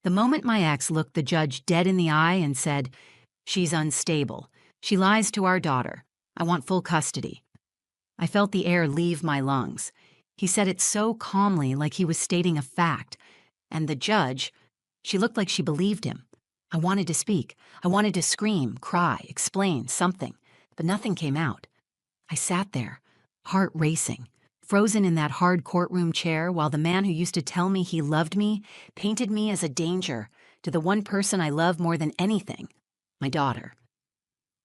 The moment my ex looked the judge dead in the eye and said, "She's unstable. She lies to our daughter. I want full custody." I felt the air leave my lungs. He said it so calmly, like he was stating a fact. And the judge, she looked like she believed him. I wanted to speak. I wanted to scream, cry, explain, something. But nothing came out. I sat there, heart racing, frozen in that hard courtroom chair while the man who used to tell me he loved me painted me as a danger to the one person I love more than anything, my daughter.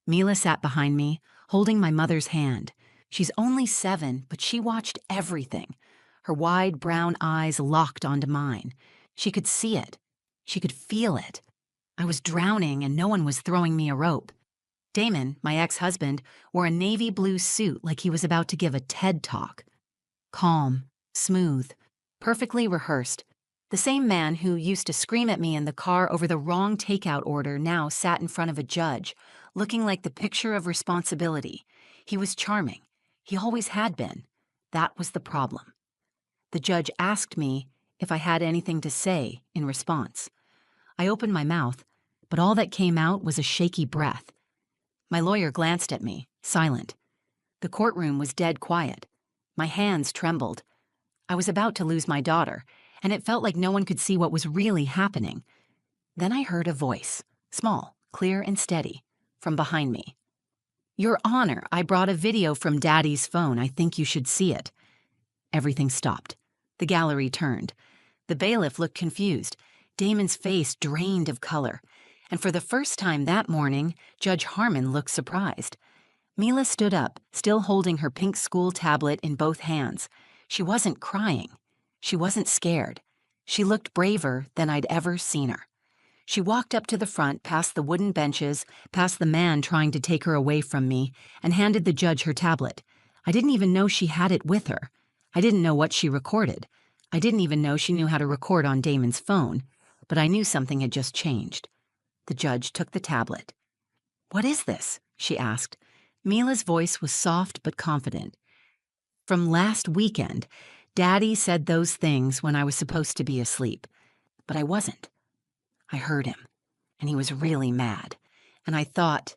Mila sat behind me, holding my mother's hand. She's only 7, but she watched everything. Her wide brown eyes locked onto mine. She could see it. She could feel it. I was drowning and no one was throwing me a rope. Damon, my ex-husband, wore a navy blue suit like he was about to give a TED Talk. Calm, smooth, perfectly rehearsed. The same man who used to scream at me in the car over the wrong takeout order now sat in front of a judge, looking like the picture of responsibility. He was charming. He always had been. That was the problem. The judge asked me if I had anything to say in response. I opened my mouth, but all that came out was a shaky breath. My lawyer glanced at me, silent. The courtroom was dead quiet. My hands trembled. I was about to lose my daughter, and it felt like no one could see what was really happening. Then I heard a voice, small, clear and steady, from behind me. "Your Honor, I brought a video from Daddy's phone. I think you should see it." Everything stopped. The gallery turned. The bailiff looked confused. Damon's face drained of color. And for the first time that morning, Judge Harmon looked surprised. Mila stood up, still holding her pink school tablet in both hands. She wasn't crying. She wasn't scared. She looked braver than I'd ever seen her. She walked up to the front, past the wooden benches, past the man trying to take her away from me, and handed the judge her tablet. I didn't even know she had it with her. I didn't know what she recorded. I didn't even know she knew how to record on Damon's phone, but I knew something had just changed. The judge took the tablet. "What is this?" she asked. Mila's voice was soft but confident. "From last weekend, Daddy said those things when I was supposed to be asleep, but I wasn't. I heard him, and he was really mad, and I thought,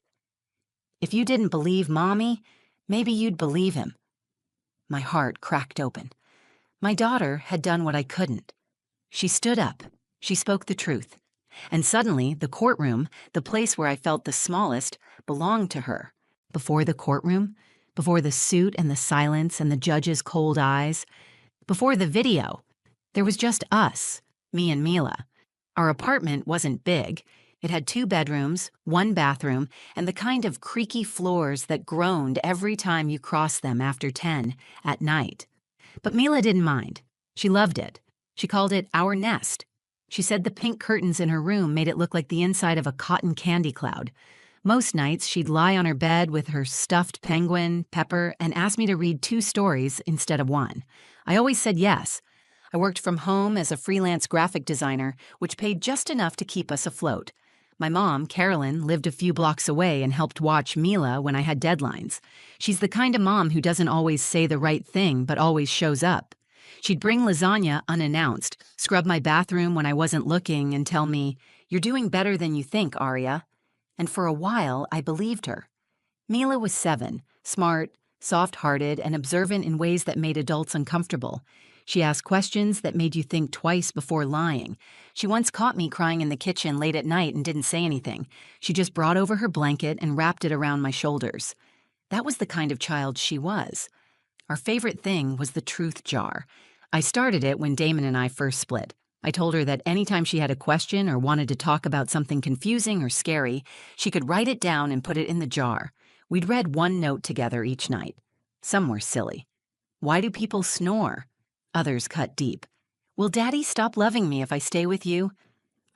if you didn't believe Mommy, maybe you'd believe him." My heart cracked open. My daughter had done what I couldn't. She stood up. She spoke the truth. And suddenly, the courtroom, the place where I felt the smallest, belonged to her. Before the courtroom, before the suit and the silence and the judge's cold eyes, before the video, there was just us, me and Mila. Our apartment wasn't big. It had 2 bedrooms, 1 bathroom, and the kind of creaky floors that groaned every time you crossed them after 10 at night. But Mila didn't mind. She loved it. She called it our nest. She said the pink curtains in her room made it look like the inside of a cotton candy cloud. Most nights, she'd lie on her bed with her stuffed penguin, Pepper, and ask me to read 2 stories instead of 1. I always said yes. I worked from home as a freelance graphic designer, which paid just enough to keep us afloat. My mom, Carolyn, lived a few blocks away and helped watch Mila when I had deadlines. She's the kind of mom who doesn't always say the right thing, but always shows up. She'd bring lasagna unannounced, scrub my bathroom when I wasn't looking, and tell me, "You're doing better than you think, Aria." And for a while, I believed her. Mila was 7, smart, soft-hearted, and observant in ways that made adults uncomfortable. She asked questions that made you think twice before lying. She once caught me crying in the kitchen late at night and didn't say anything. She just brought over her blanket and wrapped it around my shoulders. That was the kind of child she was. Our favorite thing was the truth jar. I started it when Damon and I first split. I told her that anytime she had a question or wanted to talk about something confusing or scary, she could write it down and put it in the jar. We'd read 1 note together each night. Some were silly. "Why do people snore?" Others cut deep. "Will Daddy stop loving me if I stay with you?"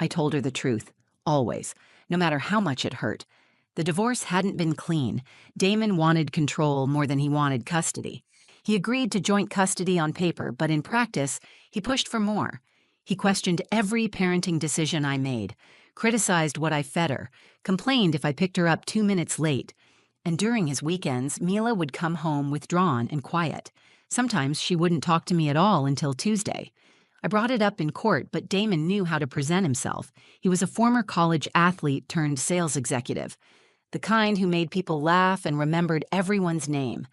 I told her the truth, always, no matter how much it hurt. The divorce hadn't been clean. Damon wanted control more than he wanted custody. He agreed to joint custody on paper, but in practice, he pushed for more. He questioned every parenting decision I made, criticized what I fed her, complained if I picked her up 2 minutes late. And during his weekends, Mila would come home withdrawn and quiet. Sometimes she wouldn't talk to me at all until Tuesday. I brought it up in court, but Damon knew how to present himself. He was a former college athlete turned sales executive, the kind who made people laugh and remembered everyone's name.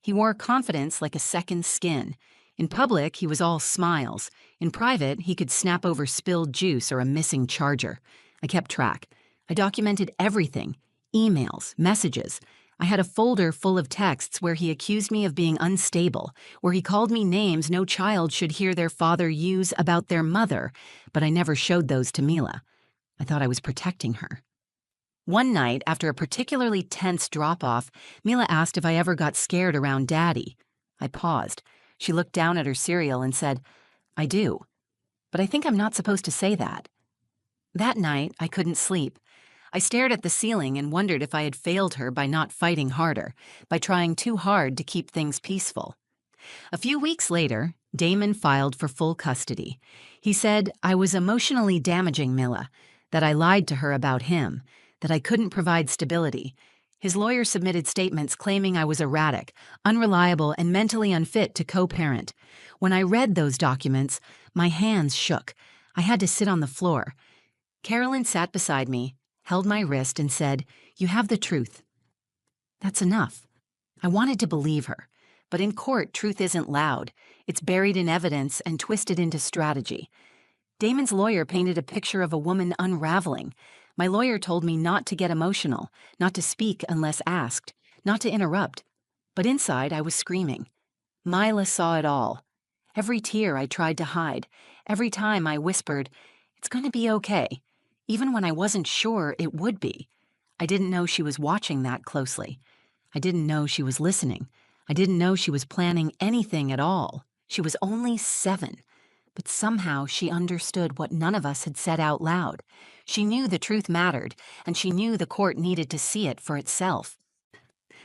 He wore confidence like a second skin. In public, he was all smiles. In private, he could snap over spilled juice or a missing charger. I kept track. I documented everything: emails, messages. I had a folder full of texts where he accused me of being unstable, where he called me names no child should hear their father use about their mother, but I never showed those to Mila. I thought I was protecting her. One night, after a particularly tense drop-off, Mila asked if I ever got scared around Daddy. I paused. She looked down at her cereal and said, "I do. But I think I'm not supposed to say that." That night, I couldn't sleep. I stared at the ceiling and wondered if I had failed her by not fighting harder, by trying too hard to keep things peaceful. A few weeks later, Damon filed for full custody. He said I was emotionally damaging Mila, that I lied to her about him, that I couldn't provide stability. His lawyer submitted statements claiming I was erratic, unreliable, and mentally unfit to co-parent. When I read those documents, my hands shook. I had to sit on the floor. Carolyn sat beside me, held my wrist, and said, "You have the truth." That's enough. I wanted to believe her, but in court, truth isn't loud. It's buried in evidence and twisted into strategy. Damon's lawyer painted a picture of a woman unraveling. My lawyer told me not to get emotional, not to speak unless asked, not to interrupt. But inside, I was screaming. Mila saw it all. Every tear I tried to hide, every time I whispered, "It's going to be okay," even when I wasn't sure it would be. I didn't know she was watching that closely. I didn't know she was listening. I didn't know she was planning anything at all. She was only 7. But somehow she understood what none of us had said out loud. She knew the truth mattered, and she knew the court needed to see it for itself.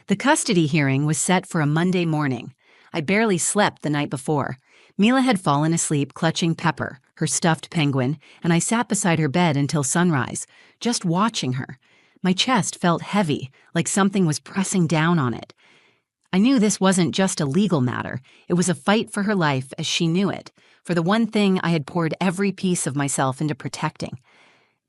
The custody hearing was set for a Monday morning. I barely slept the night before. Mila had fallen asleep clutching Pepper, her stuffed penguin, and I sat beside her bed until sunrise, just watching her. My chest felt heavy, like something was pressing down on it. I knew this wasn't just a legal matter. It was a fight for her life as she knew it, for the one thing I had poured every piece of myself into protecting.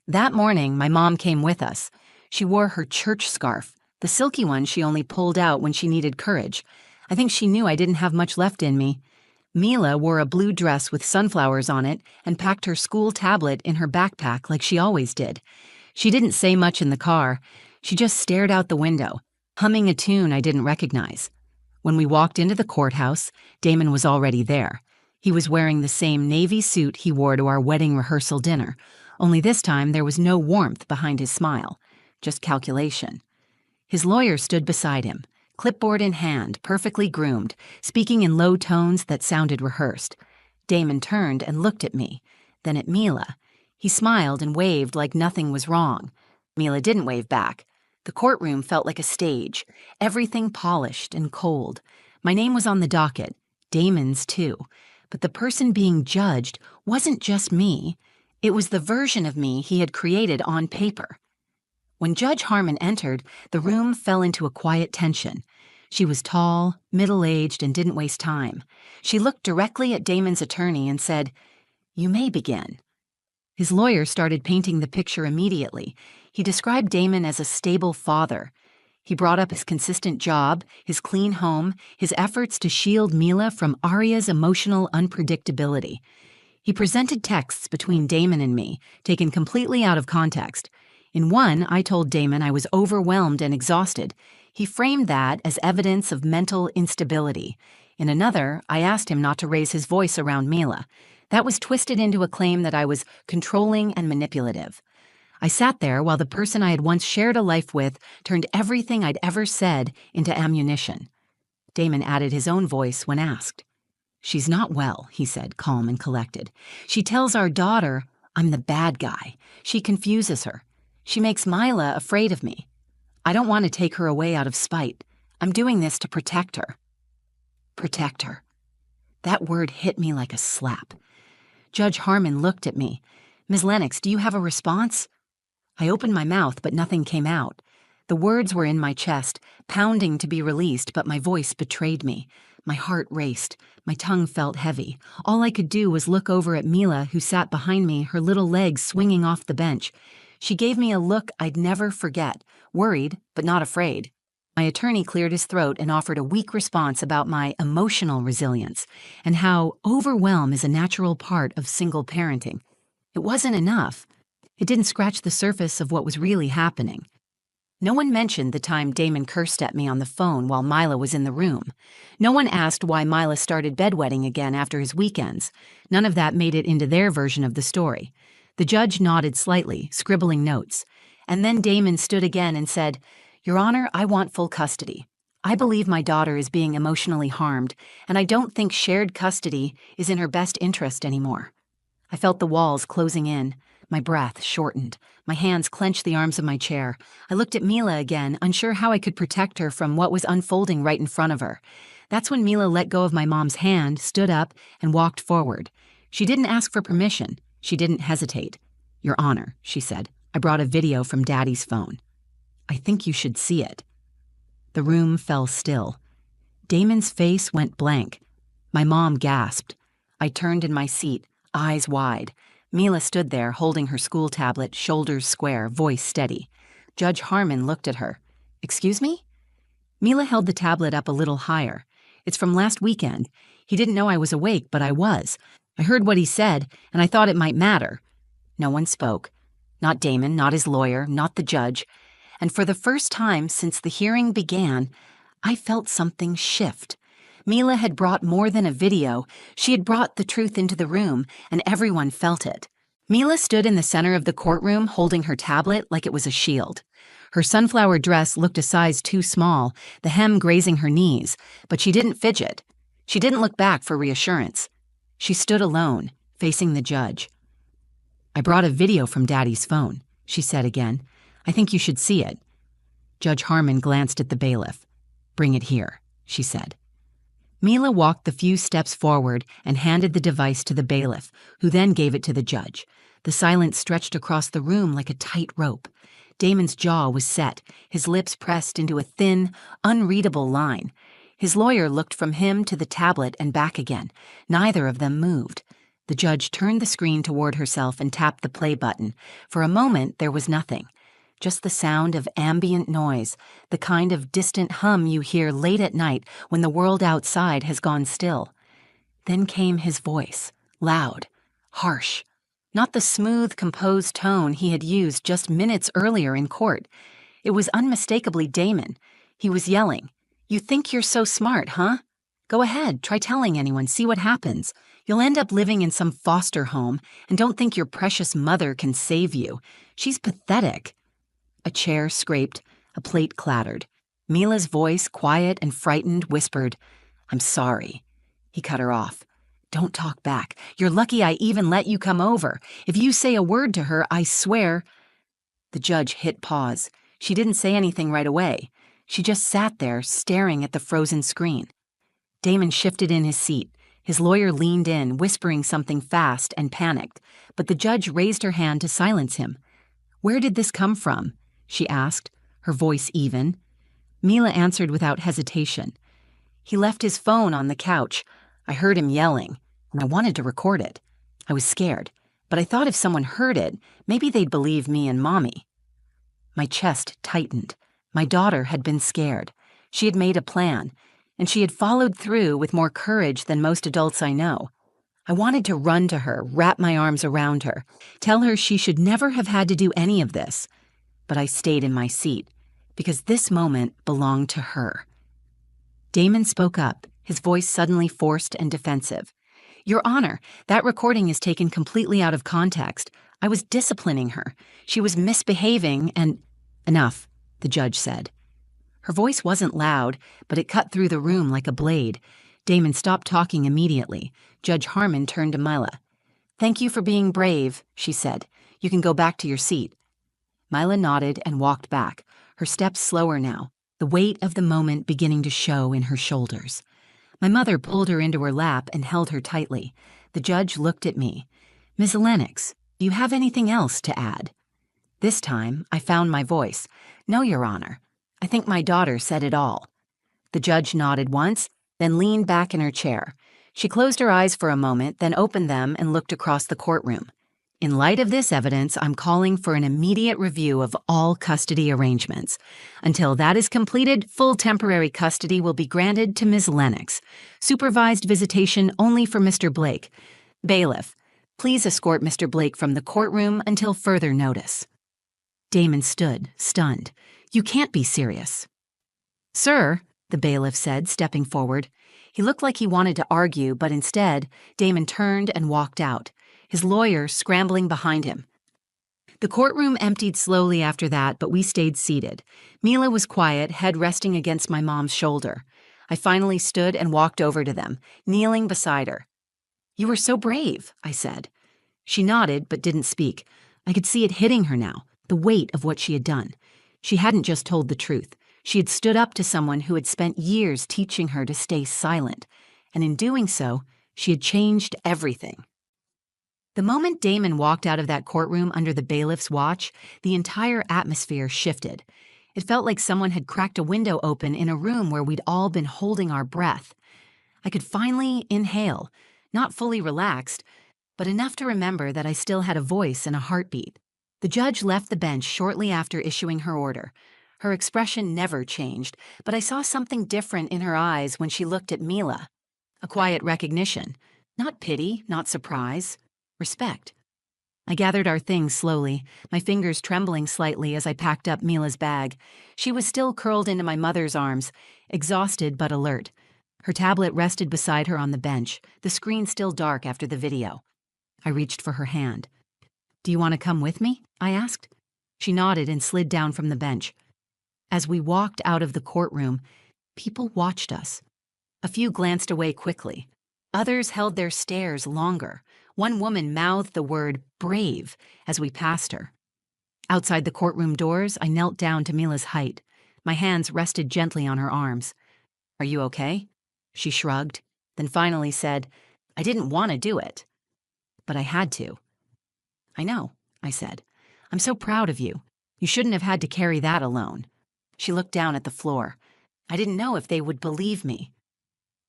That morning, my mom came with us. She wore her church scarf, the silky one she only pulled out when she needed courage. I think she knew I didn't have much left in me. Mila wore a blue dress with sunflowers on it and packed her school tablet in her backpack like she always did. She didn't say much in the car. She just stared out the window, humming a tune I didn't recognize. When we walked into the courthouse, Damon was already there. He was wearing the same navy suit he wore to our wedding rehearsal dinner, only this time there was no warmth behind his smile, just calculation. His lawyer stood beside him, clipboard in hand, perfectly groomed, speaking in low tones that sounded rehearsed. Damon turned and looked at me, then at Mila. He smiled and waved like nothing was wrong. Mila didn't wave back. The courtroom felt like a stage, everything polished and cold. My name was on the docket, Damon's too. But the person being judged wasn't just me. It was the version of me he had created on paper. When Judge Harmon entered, the room fell into a quiet tension. She was tall, middle-aged, and didn't waste time. She looked directly at Damon's attorney and said, "You may begin." His lawyer started painting the picture immediately. He described Damon as a stable father. He brought up his consistent job, his clean home, his efforts to shield Mila from Arya's emotional unpredictability. He presented texts between Damon and me, taken completely out of context. In one, I told Damon I was overwhelmed and exhausted. He framed that as evidence of mental instability. In another, I asked him not to raise his voice around Mila. That was twisted into a claim that I was controlling and manipulative. I sat there while the person I had once shared a life with turned everything I'd ever said into ammunition. Damon added his own voice when asked. "She's not well," he said, calm and collected. "She tells our daughter I'm the bad guy. She confuses her. She makes Mila afraid of me. I don't want to take her away out of spite. I'm doing this to protect her." Protect her. That word hit me like a slap. Judge Harmon looked at me. "Ms. Lennox, do you have a response?" I opened my mouth, but nothing came out. The words were in my chest, pounding to be released, but my voice betrayed me. My heart raced. My tongue felt heavy. All I could do was look over at Mila, who sat behind me, her little legs swinging off the bench. She gave me a look I'd never forget, worried but not afraid. My attorney cleared his throat and offered a weak response about my emotional resilience and how overwhelm is a natural part of single parenting. It wasn't enough. It didn't scratch the surface of what was really happening. No one mentioned the time Damon cursed at me on the phone while Mila was in the room. No one asked why Mila started bedwetting again after his weekends. None of that made it into their version of the story. The judge nodded slightly, scribbling notes. And then Damon stood again and said, "Your Honor, I want full custody. I believe my daughter is being emotionally harmed, and I don't think shared custody is in her best interest anymore." I felt the walls closing in. My breath shortened. My hands clenched the arms of my chair. I looked at Mila again, unsure how I could protect her from what was unfolding right in front of her. That's when Mila let go of my mom's hand, stood up, and walked forward. She didn't ask for permission. She didn't hesitate. "Your Honor," she said, "I brought a video from Daddy's phone. I think you should see it." The room fell still. Damon's face went blank. My mom gasped. I turned in my seat, eyes wide. Mila stood there, holding her school tablet, shoulders square, voice steady. Judge Harmon looked at her. "Excuse me?" Mila held the tablet up a little higher. "It's from last weekend. He didn't know I was awake, but I was. I heard what he said, and I thought it might matter." No one spoke. Not Damon, not his lawyer, not the judge. And for the first time since the hearing began, I felt something shift. Mila had brought more than a video. She had brought the truth into the room, and everyone felt it. Mila stood in the center of the courtroom holding her tablet like it was a shield. Her sunflower dress looked a size too small, the hem grazing her knees, but she didn't fidget. She didn't look back for reassurance. She stood alone, facing the judge. "I brought a video from Daddy's phone," she said again. "I think you should see it." Judge Harmon glanced at the bailiff. "Bring it here," she said. Mila walked the few steps forward and handed the device to the bailiff, who then gave it to the judge. The silence stretched across the room like a tight rope. Damon's jaw was set, his lips pressed into a thin, unreadable line. His lawyer looked from him to the tablet and back again. Neither of them moved. The judge turned the screen toward herself and tapped the play button. For a moment, there was nothing. Just the sound of ambient noise, the kind of distant hum you hear late at night when the world outside has gone still. Then came his voice, loud, harsh. Not the smooth, composed tone he had used just minutes earlier in court. It was unmistakably Damon. He was yelling, "You think you're so smart, huh? Go ahead, try telling anyone, see what happens. You'll end up living in some foster home, and don't think your precious mother can save you. She's pathetic." A chair scraped, a plate clattered. Mila's voice, quiet and frightened, whispered, "I'm sorry." He cut her off. "Don't talk back. You're lucky I even let you come over. If you say a word to her, I swear—" The judge hit pause. She didn't say anything right away. She just sat there, staring at the frozen screen. Damon shifted in his seat. His lawyer leaned in, whispering something fast and panicked, but the judge raised her hand to silence him. "Where did this come from?" she asked, her voice even. Mila answered without hesitation. "He left his phone on the couch. I heard him yelling, and I wanted to record it. I was scared, but I thought if someone heard it, maybe they'd believe me and Mommy." My chest tightened. My daughter had been scared. She had made a plan, and she had followed through with more courage than most adults I know. I wanted to run to her, wrap my arms around her, tell her she should never have had to do any of this. But I stayed in my seat, because this moment belonged to her. Damon spoke up, his voice suddenly forced and defensive. "Your Honor, that recording is taken completely out of context. I was disciplining her. She was misbehaving and—" "Enough," the judge said. Her voice wasn't loud, but it cut through the room like a blade. Damon stopped talking immediately. Judge Harmon turned to Mila. "Thank you for being brave," she said. "You can go back to your seat." Mila nodded and walked back, her steps slower now, the weight of the moment beginning to show in her shoulders. My mother pulled her into her lap and held her tightly. The judge looked at me. "Ms. Lennox, do you have anything else to add?" This time, I found my voice. "No, Your Honor. I think my daughter said it all." The judge nodded once, then leaned back in her chair. She closed her eyes for a moment, then opened them and looked across the courtroom. In light of this evidence, I'm calling for an immediate review of all custody arrangements. Until that is completed, full temporary custody will be granted to Ms. Lennox. Supervised visitation only for Mr. Blake. Bailiff, please escort Mr. Blake from the courtroom until further notice. Damon stood, stunned. You can't be serious. Sir, the bailiff said, stepping forward. He looked like he wanted to argue, but instead, Damon turned and walked out, his lawyer scrambling behind him. The courtroom emptied slowly after that, but we stayed seated. Mila was quiet, head resting against my mom's shoulder. I finally stood and walked over to them, kneeling beside her. You were so brave, I said. She nodded, but didn't speak. I could see it hitting her now, the weight of what she had done. She hadn't just told the truth. She had stood up to someone who had spent years teaching her to stay silent, and in doing so, she had changed everything. The moment Damon walked out of that courtroom under the bailiff's watch, the entire atmosphere shifted. It felt like someone had cracked a window open in a room where we'd all been holding our breath. I could finally inhale, not fully relaxed, but enough to remember that I still had a voice and a heartbeat. The judge left the bench shortly after issuing her order. Her expression never changed, but I saw something different in her eyes when she looked at Mila. A quiet recognition. Not pity, not surprise. Respect. I gathered our things slowly, my fingers trembling slightly as I packed up Mila's bag. She was still curled into my mother's arms, exhausted but alert. Her tablet rested beside her on the bench, the screen still dark after the video. I reached for her hand. Do you want to come with me? I asked. She nodded and slid down from the bench. As we walked out of the courtroom, people watched us. A few glanced away quickly. Others held their stares longer. One woman mouthed the word brave as we passed her. Outside the courtroom doors, I knelt down to Mila's height. My hands rested gently on her arms. Are you okay? She shrugged, then finally said, I didn't want to do it. But I had to. I know, I said. I'm so proud of you. You shouldn't have had to carry that alone. She looked down at the floor. I didn't know if they would believe me.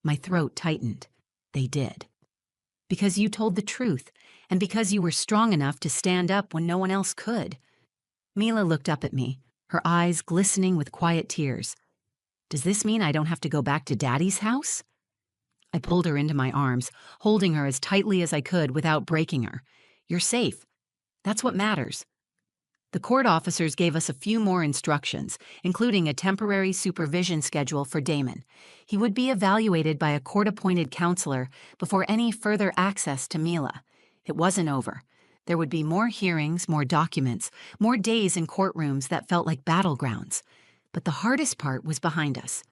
My throat tightened. They did. Because you told the truth, and because you were strong enough to stand up when no one else could. Mila looked up at me, her eyes glistening with quiet tears. Does this mean I don't have to go back to Daddy's house? I pulled her into my arms, holding her as tightly as I could without breaking her. You're safe. That's what matters. The court officers gave us a few more instructions, including a temporary supervision schedule for Damon. He would be evaluated by a court-appointed counselor before any further access to Mila. It wasn't over. There would be more hearings, more documents, more days in courtrooms that felt like battlegrounds. But the hardest part was behind us.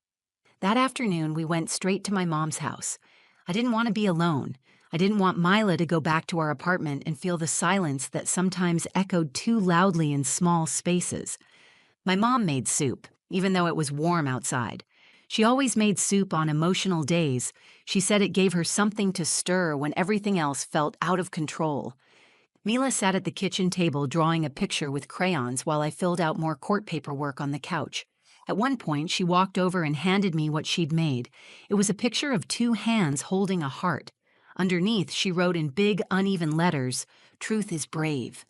That afternoon, we went straight to my mom's house. I didn't want to be alone. I didn't want Mila to go back to our apartment and feel the silence that sometimes echoed too loudly in small spaces. My mom made soup, even though it was warm outside. She always made soup on emotional days. She said it gave her something to stir when everything else felt out of control. Mila sat at the kitchen table drawing a picture with crayons while I filled out more court paperwork on the couch. At one point, she walked over and handed me what she'd made. It was a picture of two hands holding a heart. Underneath, she wrote in big, uneven letters, "Truth is brave."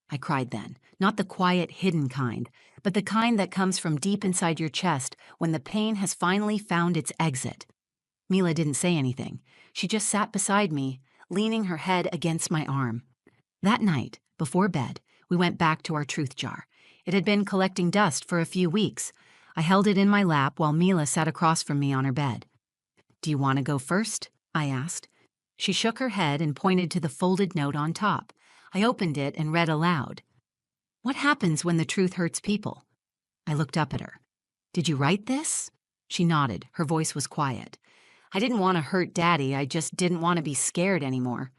I cried then, not the quiet, hidden kind, but the kind that comes from deep inside your chest when the pain has finally found its exit. Mila didn't say anything. She just sat beside me, leaning her head against my arm. That night, before bed, we went back to our truth jar. It had been collecting dust for a few weeks. I held it in my lap while Mila sat across from me on her bed. Do you want to go first? I asked. She shook her head and pointed to the folded note on top. I opened it and read aloud. What happens when the truth hurts people? I looked up at her. Did you write this? She nodded. Her voice was quiet. I didn't want to hurt Daddy. I just didn't want to be scared anymore.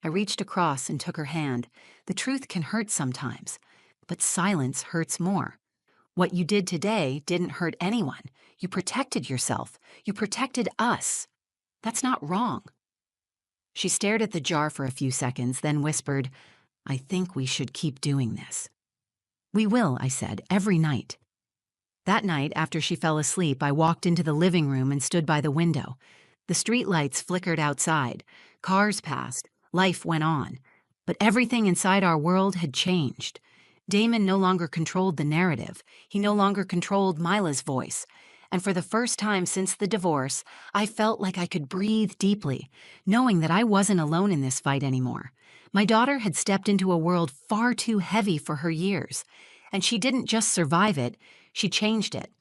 I reached across and took her hand. The truth can hurt sometimes, but silence hurts more. What you did today didn't hurt anyone. You protected yourself. You protected us. That's not wrong. She stared at the jar for a few seconds, then whispered, I think we should keep doing this. We will, I said, every night. That night, after she fell asleep, I walked into the living room and stood by the window. The streetlights flickered outside. Cars passed. Life went on. But everything inside our world had changed. Damon no longer controlled the narrative. He no longer controlled Mila's voice. And for the first time since the divorce, I felt like I could breathe deeply, knowing that I wasn't alone in this fight anymore. My daughter had stepped into a world far too heavy for her years. And she didn't just survive it, she changed it.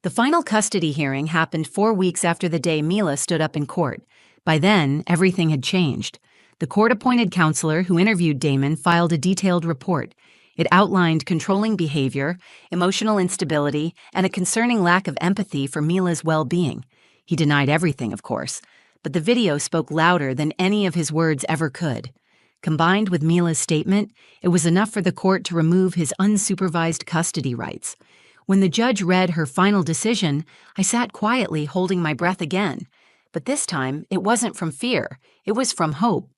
The final custody hearing happened 4 weeks after the day Mila stood up in court. By then, everything had changed. The court-appointed counselor who interviewed Damon filed a detailed report. It outlined controlling behavior, emotional instability, and a concerning lack of empathy for Mila's well-being. He denied everything, of course, but the video spoke louder than any of his words ever could. Combined with Mila's statement, it was enough for the court to remove his unsupervised custody rights. When the judge read her final decision, I sat quietly holding my breath again. But this time, it wasn't from fear. It was from hope.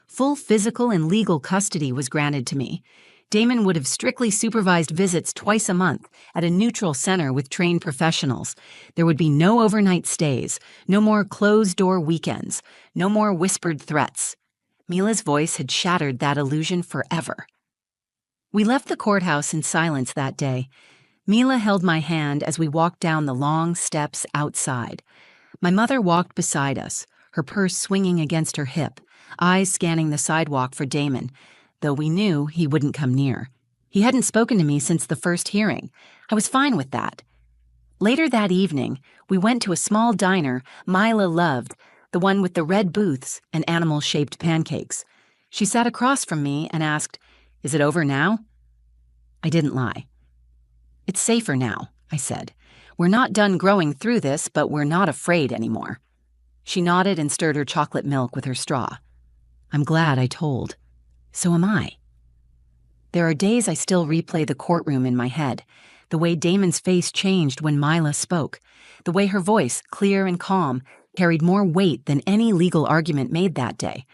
Full physical and legal custody was granted to me. Damon would have strictly supervised visits twice a month at a neutral center with trained professionals. There would be no overnight stays, no more closed-door weekends, no more whispered threats. Mila's voice had shattered that illusion forever. We left the courthouse in silence that day. Mila held my hand as we walked down the long steps outside. My mother walked beside us, her purse swinging against her hip, eyes scanning the sidewalk for Damon, though we knew he wouldn't come near. He hadn't spoken to me since the first hearing. I was fine with that. Later that evening, we went to a small diner Mila loved, the one with the red booths and animal-shaped pancakes. She sat across from me and asked, "Is it over now?" I didn't lie. "It's safer now," I said. "We're not done growing through this, but we're not afraid anymore." She nodded and stirred her chocolate milk with her straw. "I'm glad I told. So am I." There are days I still replay the courtroom in my head, the way Damon's face changed when Mila spoke, the way her voice, clear and calm, carried more weight than any legal argument made that day.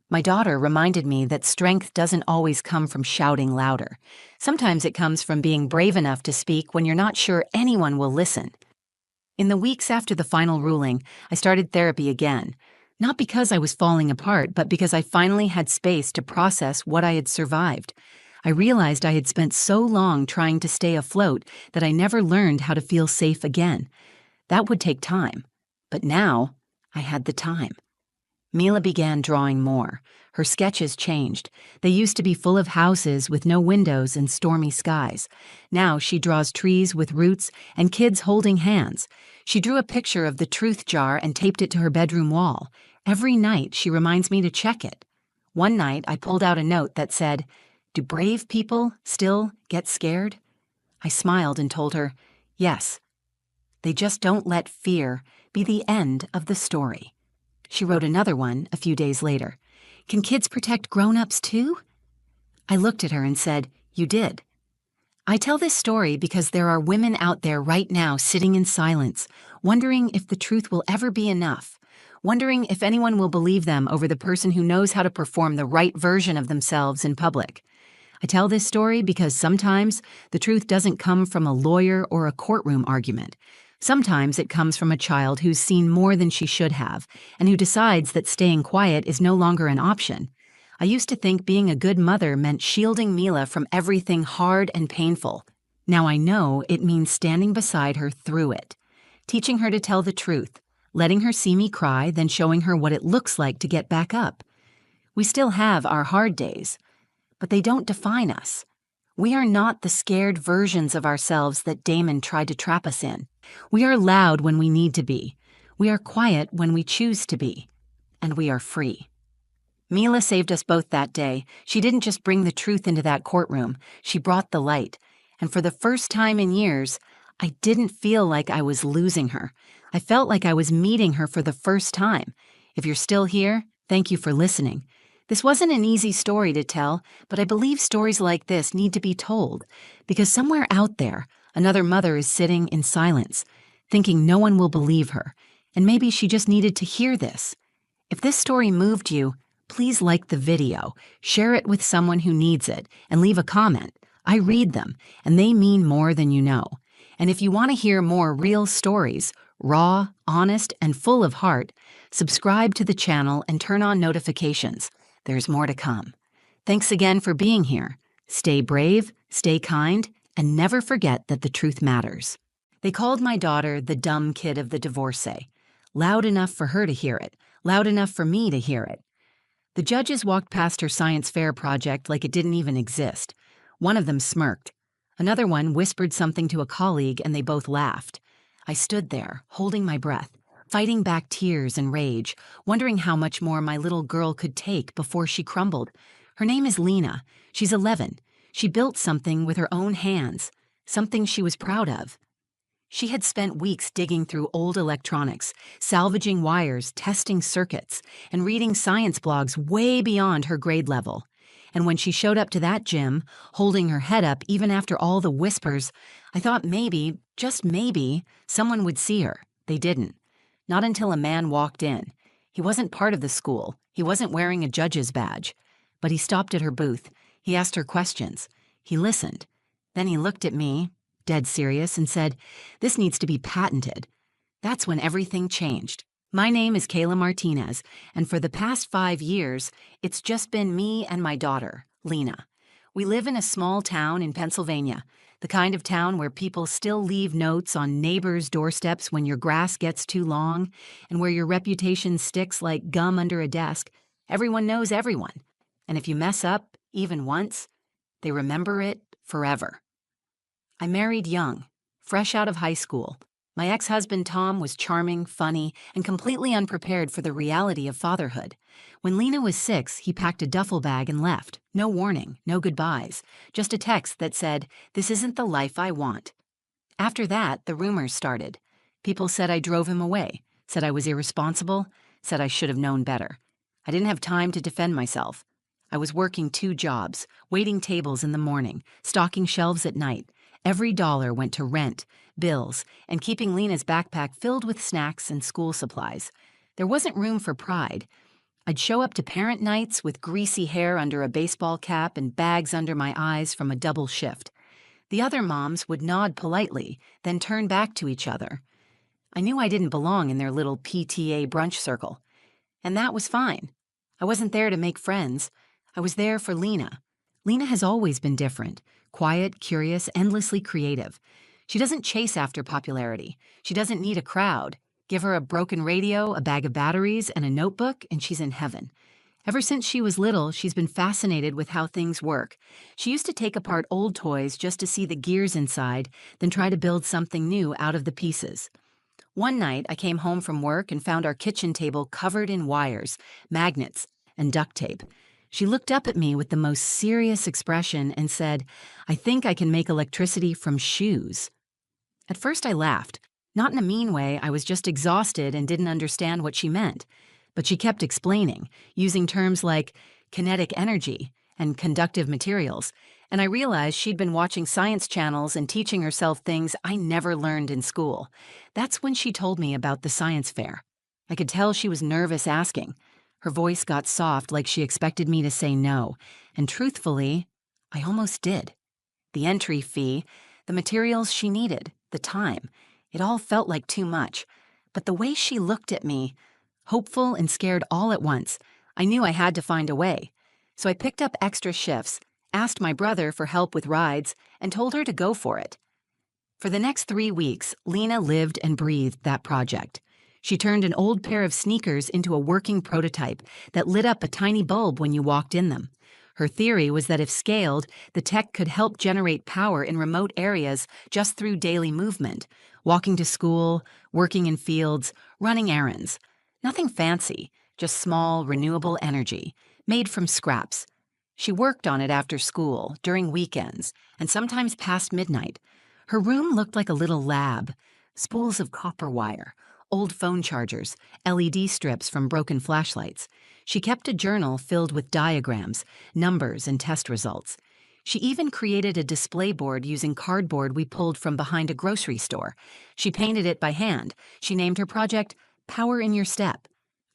My daughter reminded me that strength doesn't always come from shouting louder. Sometimes it comes from being brave enough to speak when you're not sure anyone will listen. In the weeks after the final ruling, I started therapy again. Not because I was falling apart, but because I finally had space to process what I had survived. I realized I had spent so long trying to stay afloat that I never learned how to feel safe again. That would take time. But now, I had the time. Mila began drawing more. Her sketches changed. They used to be full of houses with no windows and stormy skies. Now she draws trees with roots and kids holding hands. She drew a picture of the truth jar and taped it to her bedroom wall. Every night she reminds me to check it. One night I pulled out a note that said, "Do brave people still get scared?" I smiled and told her, "Yes. They just don't let fear be the end of the story." She wrote another one a few days later. "Can kids protect grown-ups too?" I looked at her and said, "You did." I tell this story because there are women out there right now sitting in silence, wondering if the truth will ever be enough, wondering if anyone will believe them over the person who knows how to perform the right version of themselves in public. I tell this story because sometimes the truth doesn't come from a lawyer or a courtroom argument. Sometimes it comes from a child who's seen more than she should have, and who decides that staying quiet is no longer an option. I used to think being a good mother meant shielding Mila from everything hard and painful. Now I know it means standing beside her through it, teaching her to tell the truth, letting her see me cry, then showing her what it looks like to get back up. We still have our hard days, but they don't define us. We are not the scared versions of ourselves that Damon tried to trap us in. We are loud when we need to be. We are quiet when we choose to be. And we are free. Mila saved us both that day. She didn't just bring the truth into that courtroom. She brought the light. And for the first time in years, I didn't feel like I was losing her. I felt like I was meeting her for the first time. If you're still here, thank you for listening. This wasn't an easy story to tell, but I believe stories like this need to be told, because somewhere out there, another mother is sitting in silence, thinking no one will believe her, and maybe she just needed to hear this. If this story moved you, please like the video, share it with someone who needs it, and leave a comment. I read them, and they mean more than you know. And if you want to hear more real stories, raw, honest, and full of heart, subscribe to the channel and turn on notifications. There's more to come. Thanks again for being here. Stay brave, stay kind, and never forget that the truth matters. They called my daughter the dumb kid of the divorcee. Loud enough for her to hear it, loud enough for me to hear it. The judges walked past her science fair project like it didn't even exist. One of them smirked. Another one whispered something to a colleague and they both laughed. I stood there, holding my breath, fighting back tears and rage, wondering how much more my little girl could take before she crumbled. Her name is Lena. She's 11. She built something with her own hands, something she was proud of. She had spent weeks digging through old electronics, salvaging wires, testing circuits, and reading science blogs way beyond her grade level. And when she showed up to that gym, holding her head up even after all the whispers, I thought maybe, just maybe, someone would see her. They didn't. Not until a man walked in. He wasn't part of the school. He wasn't wearing a judge's badge. But he stopped at her booth. He asked her questions. He listened. Then he looked at me, dead serious, and said, "This needs to be patented." That's when everything changed. My name is Kayla Martinez, and for the past 5 years, it's just been me and my daughter, Lena. We live in a small town in Pennsylvania, the kind of town where people still leave notes on neighbors' doorsteps when your grass gets too long, and where your reputation sticks like gum under a desk. Everyone knows everyone. And if you mess up, even once, they remember it forever. I married young, fresh out of high school. My ex-husband Tom was charming, funny, and completely unprepared for the reality of fatherhood. When Lena was 6, he packed a duffel bag and left. No warning, no goodbyes, just a text that said, "This isn't the life I want." After that, the rumors started. People said I drove him away, said I was irresponsible, said I should have known better. I didn't have time to defend myself. I was working 2 jobs, waiting tables in the morning, stocking shelves at night. Every dollar went to rent, bills, and keeping Lena's backpack filled with snacks and school supplies. There wasn't room for pride. I'd show up to parent nights with greasy hair under a baseball cap and bags under my eyes from a double shift. The other moms would nod politely, then turn back to each other. I knew I didn't belong in their little PTA brunch circle. And that was fine. I wasn't there to make friends. I was there for Lena. Lena has always been different. Quiet, curious, endlessly creative. She doesn't chase after popularity. She doesn't need a crowd. Give her a broken radio, a bag of batteries, and a notebook, and she's in heaven. Ever since she was little, she's been fascinated with how things work. She used to take apart old toys just to see the gears inside, then try to build something new out of the pieces. One night, I came home from work and found our kitchen table covered in wires, magnets, and duct tape. She looked up at me with the most serious expression and said, "I think I can make electricity from shoes." At first I laughed. Not in a mean way, I was just exhausted and didn't understand what she meant. But she kept explaining, using terms like kinetic energy and conductive materials, and I realized she'd been watching science channels and teaching herself things I never learned in school. That's when she told me about the science fair. I could tell she was nervous asking. Her voice got soft like she expected me to say no, and truthfully, I almost did. The entry fee, the materials she needed, the time, it all felt like too much. But the way she looked at me, hopeful and scared all at once, I knew I had to find a way. So I picked up extra shifts, asked my brother for help with rides, and told her to go for it. For the next 3 weeks, Lena lived and breathed that project. She turned an old pair of sneakers into a working prototype that lit up a tiny bulb when you walked in them. Her theory was that if scaled, the tech could help generate power in remote areas just through daily movement, walking to school, working in fields, running errands. Nothing fancy, just small, renewable energy, made from scraps. She worked on it after school, during weekends, and sometimes past midnight. Her room looked like a little lab. Spools of copper wire, old phone chargers, LED strips from broken flashlights. She kept a journal filled with diagrams, numbers, and test results. She even created a display board using cardboard we pulled from behind a grocery store. She painted it by hand. She named her project Power in Your Step.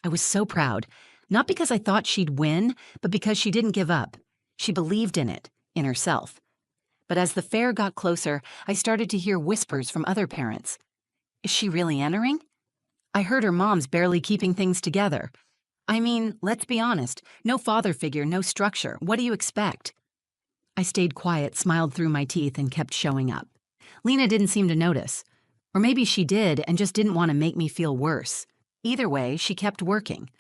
I was so proud, not because I thought she'd win, but because she didn't give up. She believed in it, in herself. But as the fair got closer, I started to hear whispers from other parents. Is she really entering? I heard her mom's barely keeping things together. I mean, let's be honest, no father figure, no structure. What do you expect? I stayed quiet, smiled through my teeth, and kept showing up. Lena didn't seem to notice. Or maybe she did and just didn't want to make me feel worse. Either way, she kept working.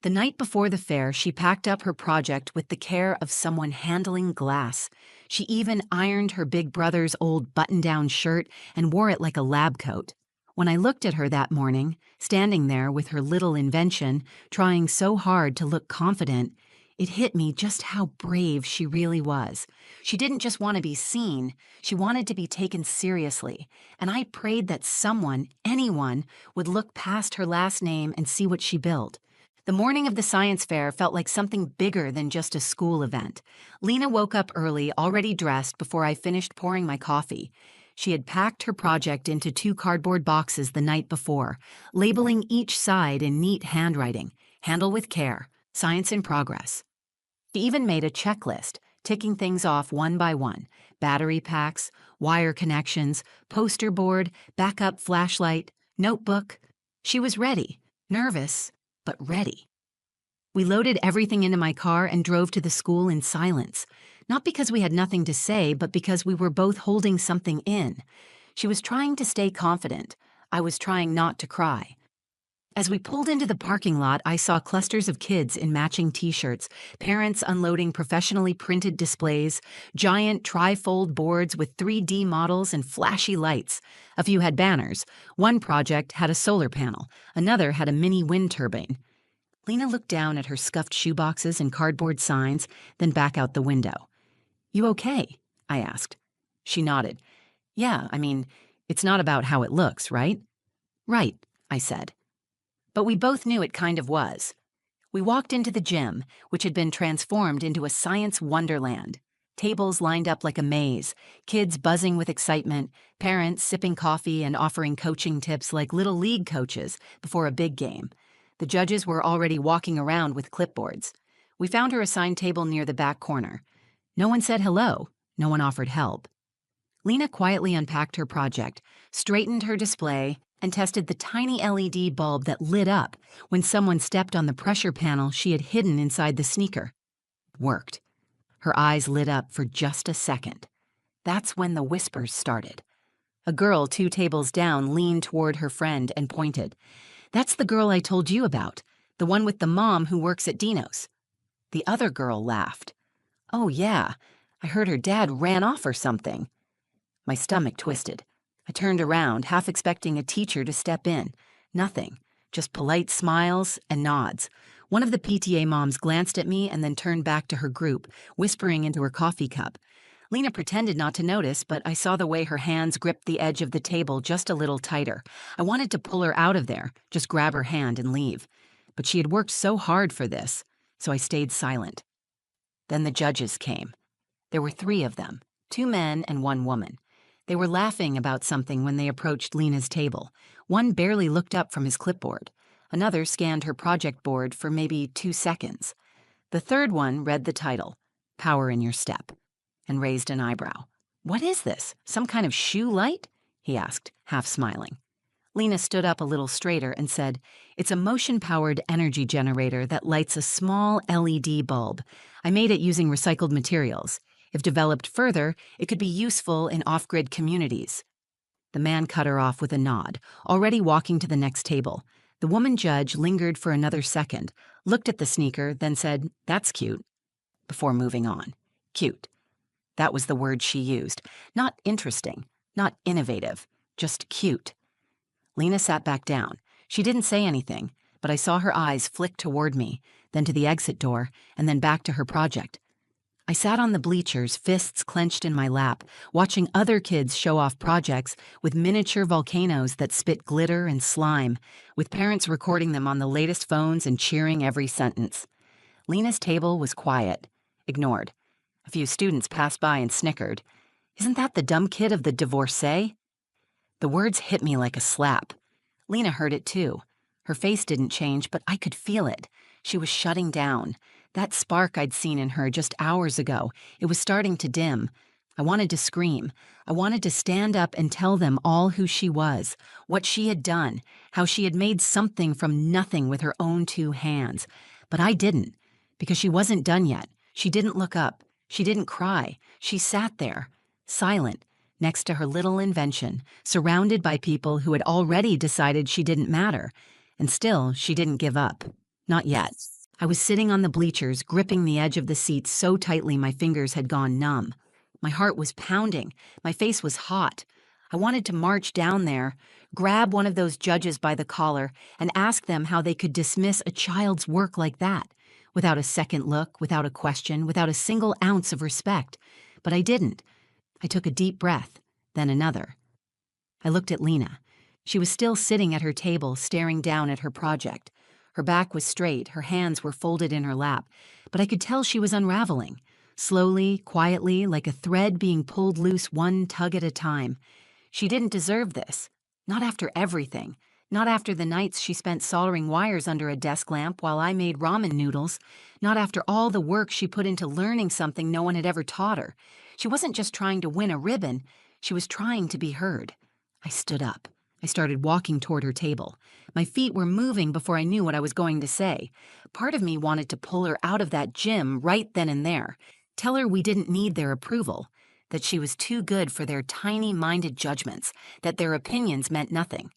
The night before the fair, she packed up her project with the care of someone handling glass. She even ironed her big brother's old button-down shirt and wore it like a lab coat. When I looked at her that morning, standing there with her little invention, trying so hard to look confident, it hit me just how brave she really was. She didn't just want to be seen, she wanted to be taken seriously. And I prayed that someone, anyone, would look past her last name and see what she built. The morning of the science fair felt like something bigger than just a school event. Lena woke up early, already dressed, before I finished pouring my coffee. She had packed her project into 2 cardboard boxes the night before, labeling each side in neat handwriting, "Handle with care, Science in progress." She even made a checklist, ticking things off one by one: battery packs, wire connections, poster board, backup flashlight, notebook. She was ready, nervous, but ready. We loaded everything into my car and drove to the school in silence. Not because we had nothing to say, but because we were both holding something in. She was trying to stay confident. I was trying not to cry. As we pulled into the parking lot, I saw clusters of kids in matching t-shirts, parents unloading professionally printed displays, giant tri-fold boards with 3D models and flashy lights. A few had banners. One project had a solar panel. Another had a mini wind turbine. Lena looked down at her scuffed shoeboxes and cardboard signs, then back out the window. "You okay?" I asked. She nodded. "Yeah, I mean, it's not about how it looks, right?" "Right," I said. But we both knew it kind of was. We walked into the gym, which had been transformed into a science wonderland. Tables lined up like a maze, kids buzzing with excitement, parents sipping coffee and offering coaching tips like little league coaches before a big game. The judges were already walking around with clipboards. We found her assigned table near the back corner. No one said hello. No one offered help. Lena quietly unpacked her project, straightened her display, and tested the tiny LED bulb that lit up when someone stepped on the pressure panel she had hidden inside the sneaker. Worked. Her eyes lit up for just a second. That's when the whispers started. A girl 2 tables down leaned toward her friend and pointed. "That's the girl I told you about, the one with the mom who works at Dino's." The other girl laughed. "Oh yeah, I heard her dad ran off or something." My stomach twisted. I turned around, half expecting a teacher to step in. Nothing, just polite smiles and nods. One of the PTA moms glanced at me and then turned back to her group, whispering into her coffee cup. Lena pretended not to notice, but I saw the way her hands gripped the edge of the table just a little tighter. I wanted to pull her out of there, just grab her hand and leave. But she had worked so hard for this, so I stayed silent. Then the judges came. There were 3 of them, 2 men and 1 woman. They were laughing about something when they approached Lena's table. One barely looked up from his clipboard. Another scanned her project board for maybe 2 seconds. The third one read the title, "Power in Your Step," and raised an eyebrow. "What is this? Some kind of shoe light?" he asked, half smiling. Lena stood up a little straighter and said, "It's a motion-powered energy generator that lights a small LED bulb. I made it using recycled materials. If developed further, it could be useful in off-grid communities." The man cut her off with a nod, already walking to the next table. The woman judge lingered for another second, looked at the sneaker, then said, "That's cute," before moving on. Cute. That was the word she used. Not interesting, not innovative, just cute. Lena sat back down. She didn't say anything, but I saw her eyes flick toward me, then to the exit door, and then back to her project. I sat on the bleachers, fists clenched in my lap, watching other kids show off projects with miniature volcanoes that spit glitter and slime, with parents recording them on the latest phones and cheering every sentence. Lena's table was quiet, ignored. A few students passed by and snickered. "Isn't that the dumb kid of the divorcee?" The words hit me like a slap. Lena heard it too. Her face didn't change, but I could feel it. She was shutting down. That spark I'd seen in her just hours ago, it was starting to dim. I wanted to scream. I wanted to stand up and tell them all who she was, what she had done, how she had made something from nothing with her own two hands. But I didn't, because she wasn't done yet. She didn't look up. She didn't cry. She sat there, silent, next to her little invention, surrounded by people who had already decided she didn't matter. And still, she didn't give up. Not yet. I was sitting on the bleachers, gripping the edge of the seat so tightly my fingers had gone numb. My heart was pounding. My face was hot. I wanted to march down there, grab one of those judges by the collar, and ask them how they could dismiss a child's work like that, without a second look, without a question, without a single ounce of respect. But I didn't. I took a deep breath, then another. I looked at Lena. She was still sitting at her table, staring down at her project. Her back was straight, her hands were folded in her lap, but I could tell she was unraveling. Slowly, quietly, like a thread being pulled loose one tug at a time. She didn't deserve this. Not after everything. Not after the nights she spent soldering wires under a desk lamp while I made ramen noodles. Not after all the work she put into learning something no one had ever taught her. She wasn't just trying to win a ribbon. She was trying to be heard. I stood up. I started walking toward her table. My feet were moving before I knew what I was going to say. Part of me wanted to pull her out of that gym right then and there. Tell her we didn't need their approval, that she was too good for their tiny-minded judgments, that their opinions meant nothing.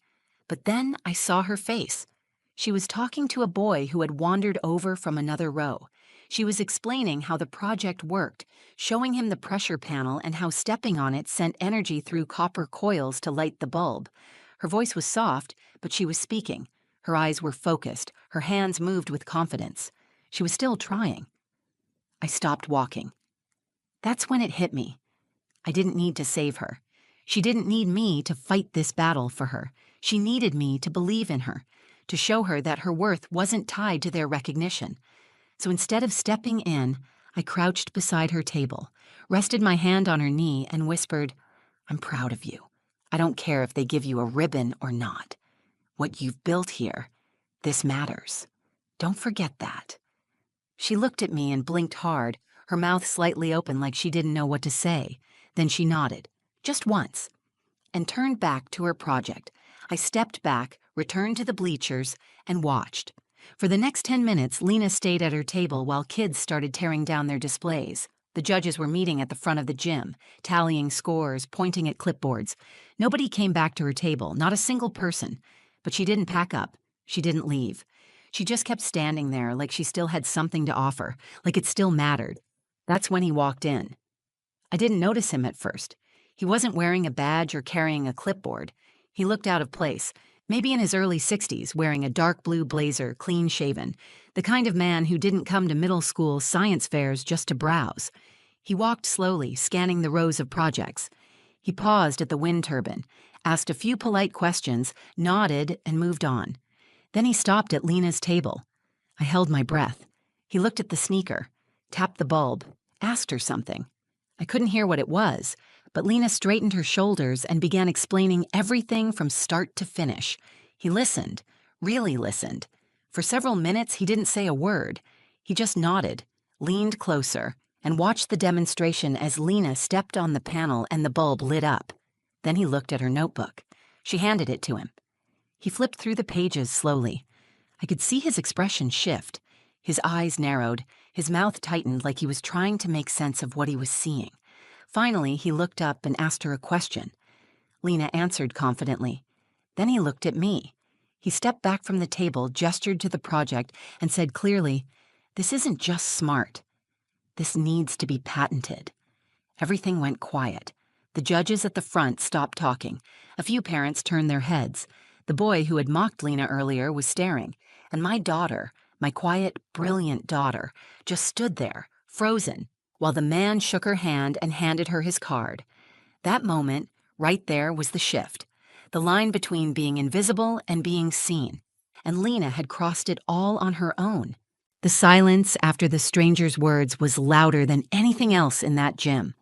But then I saw her face. She was talking to a boy who had wandered over from another row. She was explaining how the project worked, showing him the pressure panel and how stepping on it sent energy through copper coils to light the bulb. Her voice was soft, but she was speaking. Her eyes were focused. Her hands moved with confidence. She was still trying. I stopped walking. That's when it hit me. I didn't need to save her. She didn't need me to fight this battle for her. She needed me to believe in her, to show her that her worth wasn't tied to their recognition. So instead of stepping in, I crouched beside her table, rested my hand on her knee, and whispered, "I'm proud of you. I don't care if they give you a ribbon or not. What you've built here, this matters. Don't forget that." She looked at me and blinked hard, her mouth slightly open like she didn't know what to say. Then she nodded, just once, and turned back to her project. I stepped back, returned to the bleachers, and watched. For the next 10 minutes, Lena stayed at her table while kids started tearing down their displays. The judges were meeting at the front of the gym, tallying scores, pointing at clipboards. Nobody came back to her table, not a single person. But she didn't pack up. She didn't leave. She just kept standing there like she still had something to offer, like it still mattered. That's when he walked in. I didn't notice him at first. He wasn't wearing a badge or carrying a clipboard. He looked out of place, maybe in his early 60s, wearing a dark blue blazer, clean-shaven, the kind of man who didn't come to middle school science fairs just to browse. He walked slowly, scanning the rows of projects. He paused at the wind turbine, asked a few polite questions, nodded, and moved on. Then he stopped at Lena's table. I held my breath. He looked at the sneaker, tapped the bulb, asked her something. I couldn't hear what it was, but Lena straightened her shoulders and began explaining everything from start to finish. He listened, really listened. For several minutes, he didn't say a word. He just nodded, leaned closer, and watched the demonstration as Lena stepped on the panel and the bulb lit up. Then he looked at her notebook. She handed it to him. He flipped through the pages slowly. I could see his expression shift. His eyes narrowed, his mouth tightened like he was trying to make sense of what he was seeing. Finally, he looked up and asked her a question. Lena answered confidently. Then he looked at me. He stepped back from the table, gestured to the project, and said clearly, "This isn't just smart. This needs to be patented." Everything went quiet. The judges at the front stopped talking. A few parents turned their heads. The boy who had mocked Lena earlier was staring, and my daughter, my quiet, brilliant daughter, just stood there, frozen, while the man shook her hand and handed her his card. That moment, right there, was the shift. The line between being invisible and being seen. And Lena had crossed it all on her own. The silence after the stranger's words was louder than anything else in that gym.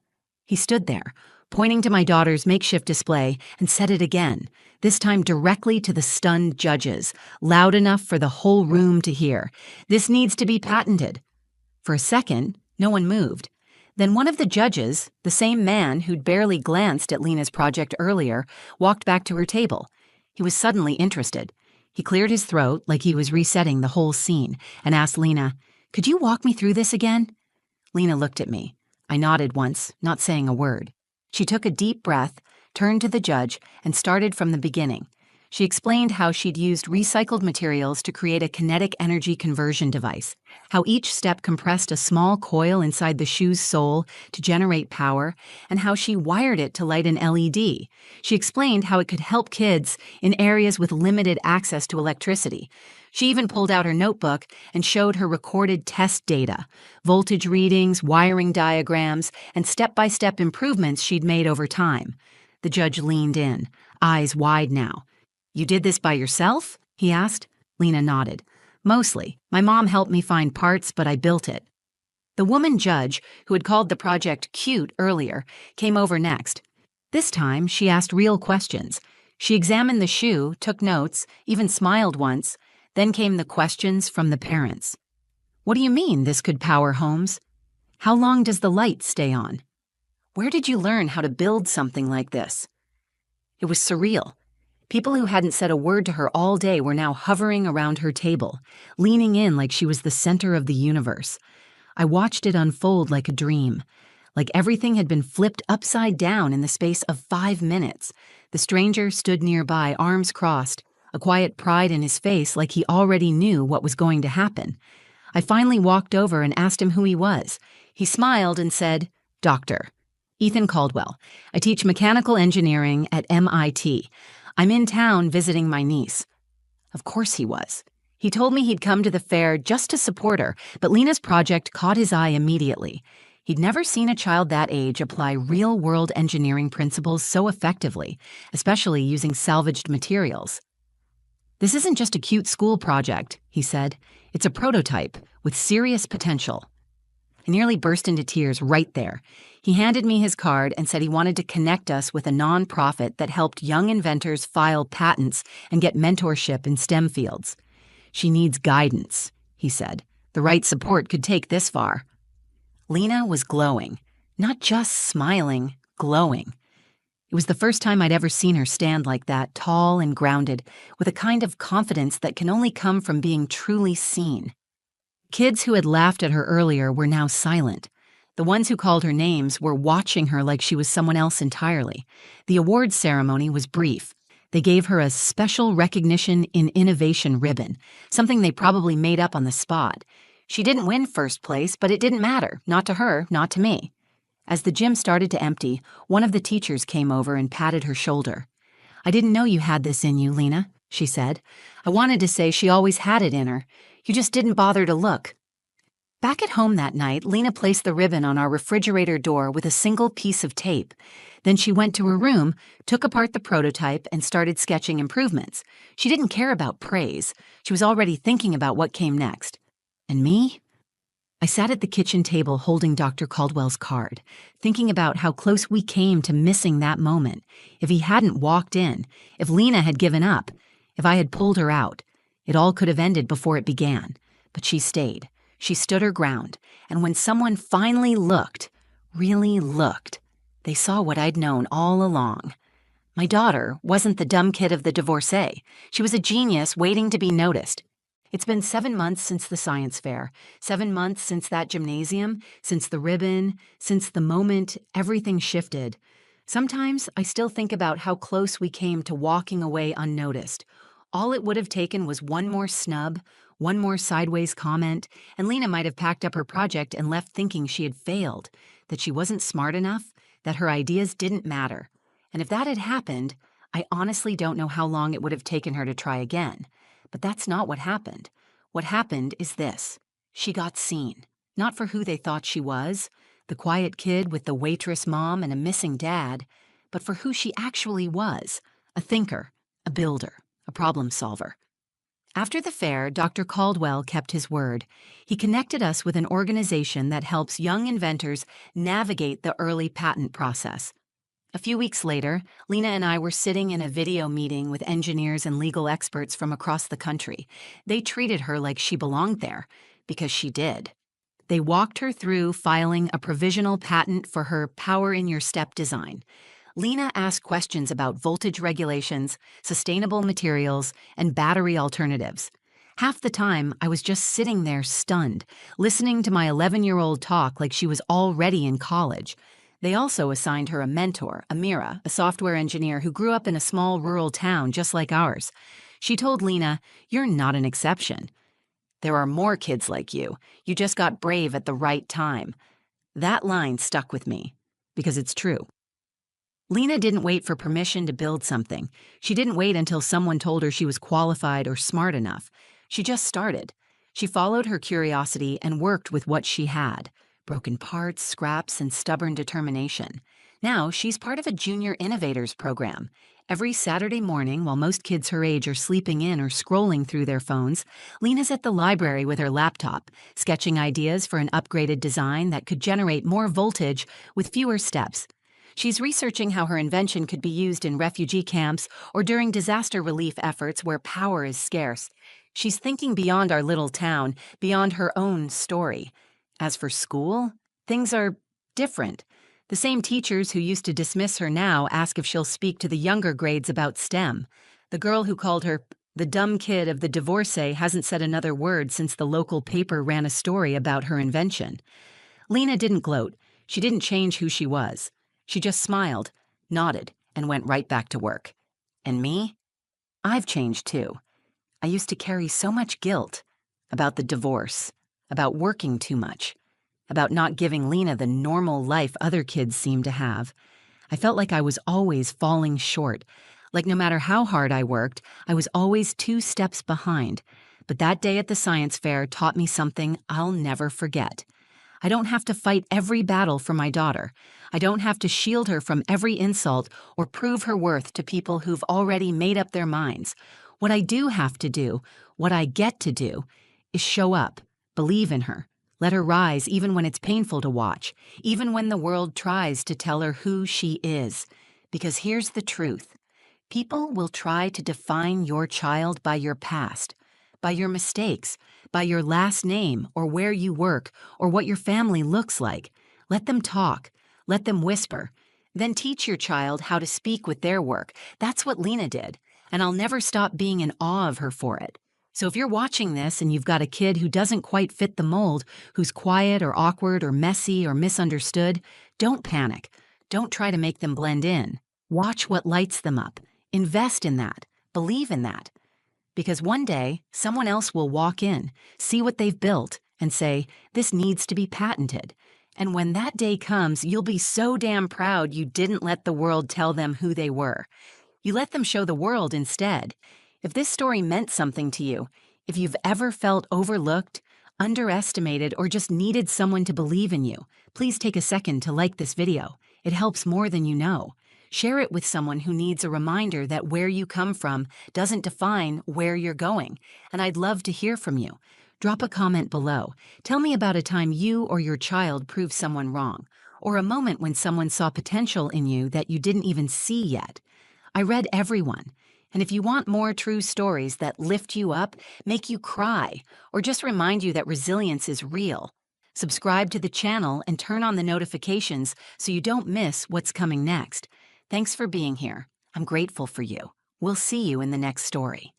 He stood there, pointing to my daughter's makeshift display, and said it again, this time directly to the stunned judges, loud enough for the whole room to hear. "This needs to be patented." For a second, no one moved. Then one of the judges, the same man who'd barely glanced at Lena's project earlier, walked back to her table. He was suddenly interested. He cleared his throat like he was resetting the whole scene and asked Lena, "Could you walk me through this again?" Lena looked at me. I nodded once, not saying a word. She took a deep breath, turned to the judge, and started from the beginning. She explained how she'd used recycled materials to create a kinetic energy conversion device, how each step compressed a small coil inside the shoe's sole to generate power, and how she wired it to light an LED. She explained how it could help kids in areas with limited access to electricity. She even pulled out her notebook and showed her recorded test data, voltage readings, wiring diagrams, and step-by-step improvements she'd made over time. The judge leaned in, eyes wide now. "You did this by yourself?" he asked. Lena nodded. "Mostly. My mom helped me find parts, but I built it." The woman judge, who had called the project cute earlier, came over next. This time, she asked real questions. She examined the shoe, took notes, even smiled once. Then came the questions from the parents. "What do you mean this could power homes? How long does the light stay on? Where did you learn how to build something like this?" It was surreal. People who hadn't said a word to her all day were now hovering around her table, leaning in like she was the center of the universe. I watched it unfold like a dream, like everything had been flipped upside down in the space of 5 minutes. The stranger stood nearby, arms crossed, a quiet pride in his face like he already knew what was going to happen. I finally walked over and asked him who he was. He smiled and said, "Dr. Ethan Caldwell. I teach mechanical engineering at MIT. I'm in town visiting my niece." Of course he was. He told me he'd come to the fair just to support her, but Lena's project caught his eye immediately. He'd never seen a child that age apply real-world engineering principles so effectively, especially using salvaged materials. "This isn't just a cute school project," he said. "It's a prototype with serious potential." I nearly burst into tears right there. He handed me his card and said he wanted to connect us with a nonprofit that helped young inventors file patents and get mentorship in STEM fields. "She needs guidance," he said. "The right support could take this far." Lena was glowing. Not just smiling, glowing. It was the first time I'd ever seen her stand like that, tall and grounded, with a kind of confidence that can only come from being truly seen. Kids who had laughed at her earlier were now silent. The ones who called her names were watching her like she was someone else entirely. The awards ceremony was brief. They gave her a special recognition in innovation ribbon, something they probably made up on the spot. She didn't win first place, but it didn't matter, not to her, not to me. As the gym started to empty, one of the teachers came over and patted her shoulder. "I didn't know you had this in you, Lena," she said. "I wanted to say she always had it in her. You just didn't bother to look." Back at home that night, Lena placed the ribbon on our refrigerator door with a single piece of tape. Then she went to her room, took apart the prototype, and started sketching improvements. She didn't care about praise. She was already thinking about what came next. And me? I sat at the kitchen table holding Dr. Caldwell's card, thinking about how close we came to missing that moment. If he hadn't walked in, if Lena had given up, if I had pulled her out, it all could have ended before it began. But she stayed. She stood her ground, and when someone finally looked, really looked, they saw what I'd known all along. My daughter wasn't the dumb kid of the divorcee. She was a genius waiting to be noticed. It's been 7 months since the science fair, 7 months since that gymnasium, since the ribbon, since the moment everything shifted. Sometimes I still think about how close we came to walking away unnoticed. All it would have taken was one more snub, one more sideways comment, and Lena might have packed up her project and left thinking she had failed, that she wasn't smart enough, that her ideas didn't matter. And if that had happened, I honestly don't know how long it would have taken her to try again. But that's not what happened. What happened is this. She got seen, not for who they thought she was, the quiet kid with the waitress mom and a missing dad, but for who she actually was, a thinker, a builder, a problem solver. After the fair, Dr. Caldwell kept his word. He connected us with an organization that helps young inventors navigate the early patent process. A few weeks later, Lena and I were sitting in a video meeting with engineers and legal experts from across the country. They treated her like she belonged there, because she did. They walked her through filing a provisional patent for her Power in Your Step design. Lena asked questions about voltage regulations, sustainable materials, and battery alternatives. Half the time, I was just sitting there stunned, listening to my 11-year-old talk like she was already in college. They also assigned her a mentor, Amira, a software engineer who grew up in a small rural town just like ours. She told Lena, "You're not an exception. There are more kids like you. You just got brave at the right time." That line stuck with me, because it's true. Lena didn't wait for permission to build something. She didn't wait until someone told her she was qualified or smart enough. She just started. She followed her curiosity and worked with what she had: broken parts, scraps, and stubborn determination. Now she's part of a Junior Innovators program. Every Saturday morning, while most kids her age are sleeping in or scrolling through their phones, Lena's at the library with her laptop, sketching ideas for an upgraded design that could generate more voltage with fewer steps. She's researching how her invention could be used in refugee camps or during disaster relief efforts where power is scarce. She's thinking beyond our little town, beyond her own story. As for school, things are different. The same teachers who used to dismiss her now ask if she'll speak to the younger grades about STEM. The girl who called her the dumb kid of the divorcee hasn't said another word since the local paper ran a story about her invention. Lena didn't gloat. She didn't change who she was. She just smiled, nodded, and went right back to work. And me? I've changed too. I used to carry so much guilt about the divorce, about working too much, about not giving Lena the normal life other kids seem to have. I felt like I was always falling short, like no matter how hard I worked, I was always 2 steps behind. But that day at the science fair taught me something I'll never forget. I don't have to fight every battle for my daughter. I don't have to shield her from every insult or prove her worth to people who've already made up their minds. What I do have to do, what I get to do, is show up, believe in her, let her rise even when it's painful to watch, even when the world tries to tell her who she is. Because here's the truth. People will try to define your child by your past, by your mistakes, by your last name or where you work or what your family looks like. Let them talk. Let them whisper. Then teach your child how to speak with their work. That's what Lena did, and I'll never stop being in awe of her for it. So if you're watching this and you've got a kid who doesn't quite fit the mold, who's quiet or awkward or messy or misunderstood, don't panic. Don't try to make them blend in. Watch what lights them up. Invest in that. Believe in that. Because one day, someone else will walk in, see what they've built, and say, "This needs to be patented." And when that day comes, you'll be so damn proud you didn't let the world tell them who they were. You let them show the world instead. If this story meant something to you, if you've ever felt overlooked, underestimated, or just needed someone to believe in you, please take a second to like this video. It helps more than you know. Share it with someone who needs a reminder that where you come from doesn't define where you're going. And I'd love to hear from you. Drop a comment below. Tell me about a time you or your child proved someone wrong, or a moment when someone saw potential in you that you didn't even see yet. I read everyone. And if you want more true stories that lift you up, make you cry, or just remind you that resilience is real, subscribe to the channel and turn on the notifications so you don't miss what's coming next. Thanks for being here. I'm grateful for you. We'll see you in the next story.